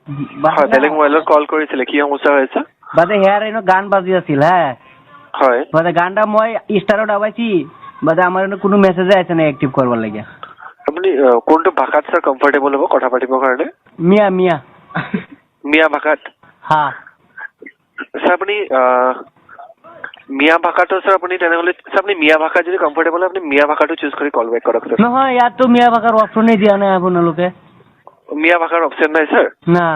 হয় বেলেগ মোবাইলত কল কৰিছিলে কি সমস্যা হৈছে বাদে হেয়াৰ এনো গান বাজি আছিল হা হয় বাদে গানটা মই স্টাৰত দাবাইছি বাদে আমাৰ এনো কোনো মেছেজে আহিছে না এক্টিভ কৰিব লাগে আপুনি কোনটো ভাষাত স্যাৰ কমফৰ্টেবল হ'ব কথা পাতিবৰ কাৰণে মিয়া মিয়া মিয়া ভাষাত হা স্যাৰ আপুনি মিয়া ভাষাটো স্যাৰ আপুনি তেনেহ'লে স্যাৰ আপুনি মিয়া ভাষা যদি কমফৰ্টেবল হয় আপুনি মিয়া ভাষাটো চুজ কৰি কল বেক কৰক স্যাৰ নহয় ইয়াততো মিয়া ভাষাৰ অপশ্যনেই দিয়া নাই আপোনালোকে মিয়া ভাষাৰ অপশ্যন নাই স্যাৰ না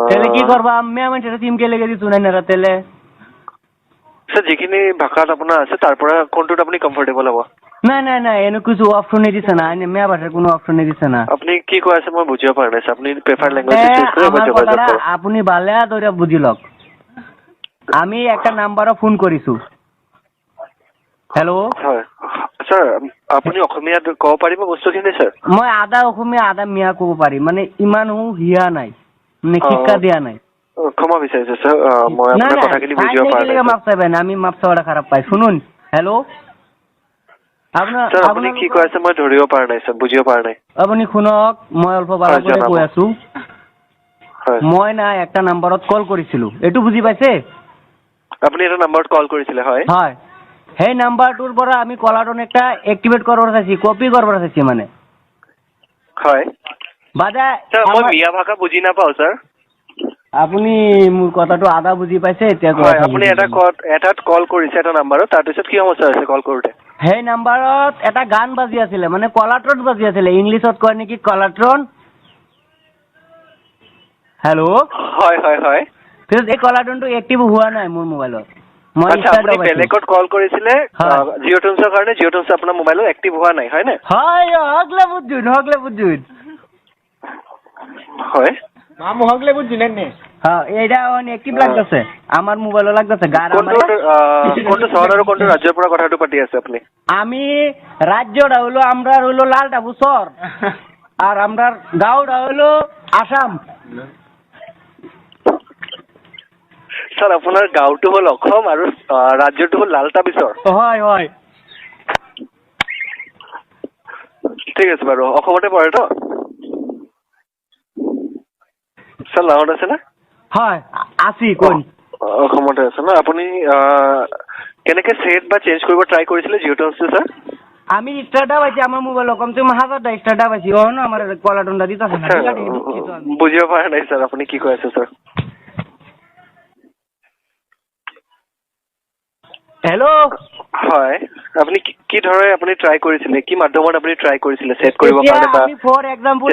তেলে কি করবা মিয়া মানুষের টিম কে লেগে দিছো নাই না তেলে স্যার যিখিনি ভাষাত আপোনাৰ আছে তাৰ পৰা কোনটোত আপুনি কমফৰ্টেবল হ'ব নাই নাই নাই এনে কিছু অপশনই দিছে না এনে মিয়া ভাষার কোনো অপশনই দিছে না আপুনি কি কৈ আছে মই বুজিব পৰা নাই আপুনি প্ৰেফাৰ লেংগুৱেজ চুজ কৰি মই যোগাযোগ কৰক আপুনি ভালে ধৰে বুঝি লক আমি একটা নাম্বাৰও ফোন কৰিছো হেল্ল' হয় স্যাৰ আপুনি অসমীয়াত ক'ব পাৰিব বস্তুখিনি স্যাৰ মই আধা অসমীয়া আধা মিয়া ক'ব পাৰি মানে ইমানো হিয়া নাই মানে শিক্ষা দিয়া নাই ক্ষমা বিচাৰিছো স্যাৰ মই আপোনাৰ কথাখিনি বুজিব পৰা নাই মাপ চাইবেন আমি মাপ চাওয়াটা খাৰাপ পাই শুনুন হেল্ল' স্যাৰ আপুনি কি কৈ আছে মই ধৰিব পৰা নাই স্যাৰ বুজিব পৰা নাই আপুনি শুনক মই অল্প ভালো কৰে কৈ আছো মই না একটা নাম্বাৰত কল কৰিছিলো এটো বুজি পাইছে আপুনি এটা নাম্বাৰত কল কৰিছিলে হয় হয় সেই নাম্বাৰটোৰ পৰা আমি কলাৰন একটা এক্টিভেট কৰবাৰ চাইছি কপি কৰবাৰ চাইছি মানে হয় বাদা স্যাৰ মই মিয়া ভাষা বুজি নাপাওঁ স্যাৰ আপুনি মোৰ কথাটো আধা বুজি পাইছে এতিয়া হয় আপুনি এটাত কল কৰিছে এটা নাম্বাৰত তাৰপিছত কি সমস্যা হৈছে কল কৰোতে সেই নাম্বাৰত এটা গান বাজি আছিলে মানে কলাট্ৰন বাজি আছিলে ইংলিছত কয় নেকি কলাট্ৰন হেল্ল' হয় হয় হয় এই কলাট্ৰনটো এক্টিভ হোৱা নাই মোৰ মোবাইলত মই আচ্ছা আপুনি বেলেগত কল কৰিছিলে জিঅ'টনছৰ কাৰণে জিঅ'টনছ আপোনাৰ মোবাইলত এক্টিভ হোৱা নাই হয়নে হয় হগলে বুজুন হয় মামু হগলে বুঝুন নে হ্যাঁ এটা এক্টিভ লাগতেছে আমার মোবাইলত লাগতেছে গান কোনটো চহৰ আৰু কোনটো ৰাজ্যৰ পৰা কথাটো পাতি আছে আপুনি আমি ৰাজ্যটা হলো আমৰা হলো লালটা বুসৰ আৰ আমৰা গাঁওটা হলো আসাম স্যাৰ আপোনাৰ গাঁওটো হ'ল অসম আৰু ৰাজ্যটো হ'ল লালটা বিচৰ হয় হয় ঠিক আছে বাৰু অসমতে পৰেতো স্যার লাহত আছে না হয় আছি কোন অসমতে আছে না আপুনি কেনেকে সেট বা চেঞ্জ কৰিব ট্ৰাই কৰিছিলে জিঅ'টনছটো স্যাৰ আমি স্টাৰ্টআপ পাইছি আমাৰ মোবাইল কমসে কম 1000টা স্টাৰ্টআপ পাইছি ও না আমাৰ কলাটনটা দিতাছে না বুজিব পৰা নাই স্যাৰ আপুনি কি কৈ আছে স্যাৰ হেল্ল' হয় আপুনি কি ধৰে আপুনি ট্ৰাই কৰিছিলে কি মাধ্যমত আপুনি ট্ৰাই কৰিছিলে সেট কৰিব কাৰণে বা আমি ফৰ এক্সাম্পল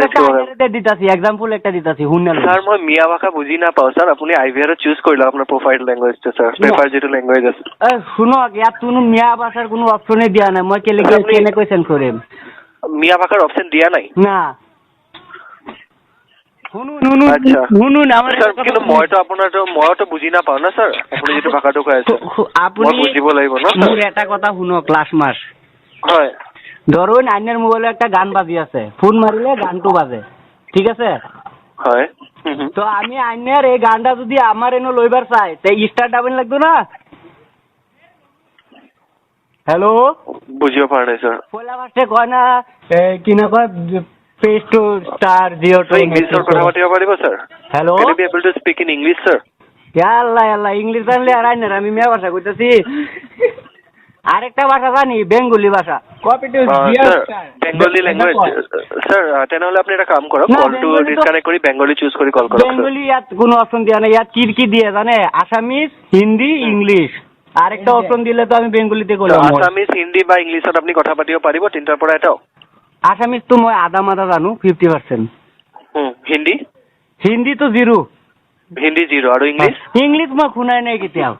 একটা দিতাছি শুননা স্যাৰ মই মিয়া ভাষা বুজি নাপাওঁ স্যাৰ আপুনি আইভিআৰ চুজ কৰি লওক আপোনাৰ প্ৰফাইল লেংগুৱেজটো স্যাৰ প্ৰেফাৰ যেটো লেংগুৱেজ আছে শুনক ইয়াত কোনো মিয়া ভাষাৰ কোনো অপচনে দিয়া নাই মই কেনেকৈ চেঞ্জ কৰিম মিয়া ভাষাৰ অপচন দিয়া নাই না শুনুন আমার কিন্তু মইতো বুজি নাপাওঁ না স্যার আপুনি যেটো ভাষাটো কৈ আছে আপুনি বুজিব লাগিব না মোৰ এটা কথা শুনক লাষ্ট মাস হয় ধরুন আইনের মোবাইলে একটা গান বাজি আছে ফোন মারিলে গানটো বাজে ঠিক আছে হয় তো আমি আইনের এই গানটা যদি আমার এনে লইবার চাই তে স্টার ডাবেন লাগতো না হ্যালো বুজিব পৰা নাই স্যার পয়লা ফার্স্টে কয় না কি না কয় পেজ টু স্টার জিও টু ইংলিশৰ কথা পাতিব পাৰিব sir hello can you be able to speak in English sir ইয়াল্লা ইংলিশ জানলে আর আইনের আমি মিয়া ভাষা কইতাছি আরেকটা ভাষা জানি বেঙ্গলি ভাষা copy to Bengali language sir তেনেহলে আপনি এটা কাম কৰক কলটো ডিসকানেক্ট কৰি বেঙ্গলি চুজ কৰি কল কৰক বেঙ্গলি ইয়াত কোনো অপশন দিয়া নাই ইয়াত কি দিয়ে জানে আসামিজ হিন্দি ইংলিশ আরেকটা অপশন দিলে তো আমি বেঙ্গলিতে কইলাম আসামিজ হিন্দি বা ইংলিশত আপনি কথা পাতিব পাৰিব তিনটাৰ পৰা এটাও আসামিজ তো মই আধা মাধা জানো 50% হিন্দি হিন্দি তো জিরো হিন্দি জিরো আৰু ইংলিশ মই শুনাই নাই কেতিয়াও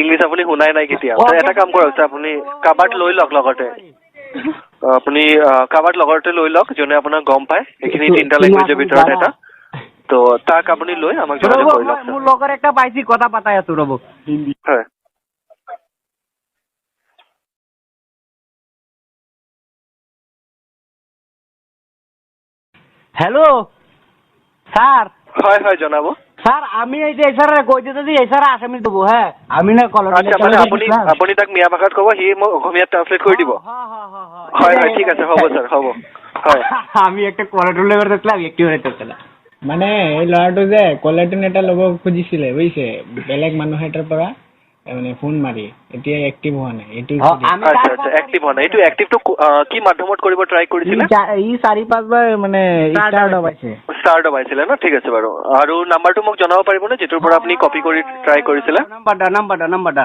ইংলিশ আপুনি শুনাই নাই কেতিয়াও এটা কাম কৰক আপুনি কাবাৰ্ড লৈ লওক লগতে আপুনি কাবাৰ্ড লগতে লৈ লওক যোনে আপোনাক গম পায় এইখিনি তিনটা ল্যাঙ্গুৱেজৰ ভিতৰত এটা তো তাক আপুনি লৈ আমাক যোগাযোগ কৰি লওক মোৰ লগৰ একটা পাইছি কথা পাতাই আছো ৰব হয় হ্যালো স্যার হয় হয় জনাব স্যার আমি এই যে স্যার কই দিতেছি এই স্যার আসামি দেবো হ্যাঁ আমি না কল আচ্ছা মানে আপুনি তাক মিয়া ভাষাত ক'ব সি মোক অসমীয়াত ট্ৰান্সলেট কৰি দিব হয় হয় ঠিক আছে হ'ব স্যার হ'ব হয় আমি একটা কলাটুল লেবার দেখলাম একটু হইতে মানে এই ল'ৰাটো যে কলাৰ টিউন এটা ল'ব খুজিছিলে বুজিছে, বেলেগ মানুহ এটাৰ পৰা মানে ফোন মাৰি, এতিয়া এক্টিভ হোৱা নাই। এইটো আমি আচ্ছা আচ্ছা, এক্টিভ হোৱা নাই। এইটো এক্টিভটো কি মাধ্যমত কৰিব ট্ৰাই কৰিছিলে? ই 4-5 বাৰ মানে ষ্টাৰ দবাইছে। ষ্টাৰ দবাইছিলে ন? ঠিক আছে বাৰু। আৰু নাম্বাৰটো মোক জনাব পাৰিবনে যিটোৰ পৰা আপুনি কপি কৰি ট্ৰাই কৰিছিলে? নাম্বাৰটা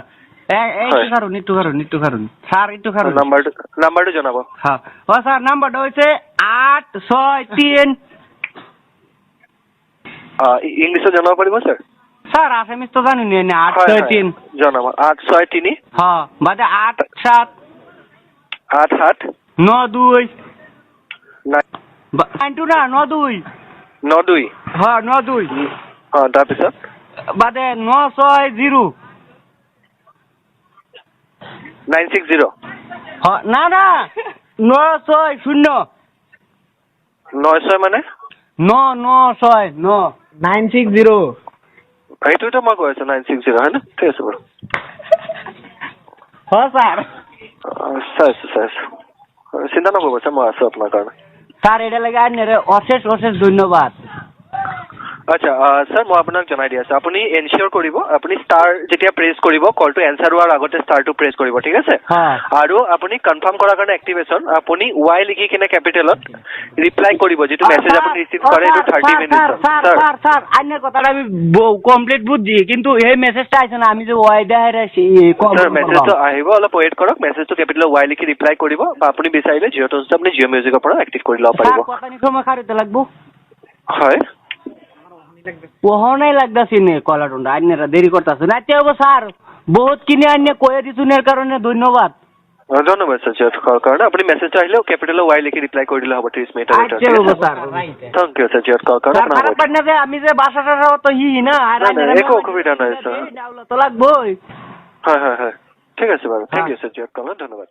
এইটো খাৰুন স্যাৰ এইটো খাৰুন নাম্বাৰটো জনাব। হ্যাঁ ও স্যাৰ নাম্বাৰটা হচ্ছে 863 ইংলিছত জনাব পাৰিব স্যাৰ? স্যার আসামিস তো জানি না 863 জনাব। 863 হ্যাঁ বাদে 87 87 92 92 92 হ্যাঁ 92 তাৰপিছত বাদে 960 960 হ্যাঁ না 960 96 মানে 960 এইটোতো মই কৈ আছো 960 হয় না? ঠিক আছে বাৰু। হ্যাঁ স্যাৰ চাইছো চিন্তা নকৰিব স্যাৰ, মই আছো আপোনাৰ কাৰণে। স্যাৰ এটা লাগে আইনাৰে অশেষ ধন্যবাদ। আচ্ছা স্যাৰ মই আপোনাক জনাই দি আছো, আপুনি এনচিয়ৰ কৰিব আপুনি ষ্টাৰ যেতিয়া প্ৰেছ কৰিব কলটো এনচাৰ হোৱাৰ আগতে ষ্টাৰটো প্ৰেছ কৰিব, ঠিক আছে? আৰু আপুনি কনফাৰ্ম কৰাৰ কাৰণে এক্টিভেশ্যন আপুনি ৱাই লিখি কিনে কেপিটেলত ৰিপ্লাই কৰিব, যিটো মেছেজ আপুনি ৰিচিভ কৰে এইটো 30 মিনিটত। স্যার আইনের কথাটা আমি কমপ্লিট বুঝছি, কিন্তু এই মেসেজটা আইছে না, আমি যে ওয়াই দেখাইছি স্যার মেছেজটো আহিব, অলপ ৱেইট কৰক। মেছেজটো কেপিটেলত ৱাই লিখি ৰিপ্লাই কৰিব, বা আপুনি বিচাৰিলে জিঅ' টনটো আপুনি জিঅ' মিউজিকৰ পৰা এক্টিভ কৰি ল'ব পাৰিব। কতনি সময় খারিতে লাগবো? হয় ওহনাই লাগতাছি নে কলাটুন্ডা আইনেরা দেরি করতেছে না তে স্যার বহুত কিনে আইনে কয়ে দিছুনের কারণে ধন্যবাদ। ধন্যবাদ স্যার জিঅ' করার কাৰণে। আপুনি মেছেজটো আহিলে কেপিটেলৰ ৱাই লিখি ৰিপ্লাই কৰি দিলে হ'ব 30 মিনিটৰ ভিতৰত। আচ্ছা বাবু স্যাৰ থ্যাংক ইউ স্যাৰ জিঅ' কৰাৰ কাৰণে। খাৰাপ পাইনা যে আমি যে বাসাটা তো হি না আৰ একো অসুবিধা নাই স্যাৰ। তো লাগবই। হয় ঠিক আছে বাৰু। থ্যাংক ইউ স্যাৰ জিঅ' কৰাৰ, ধন্যবাদ।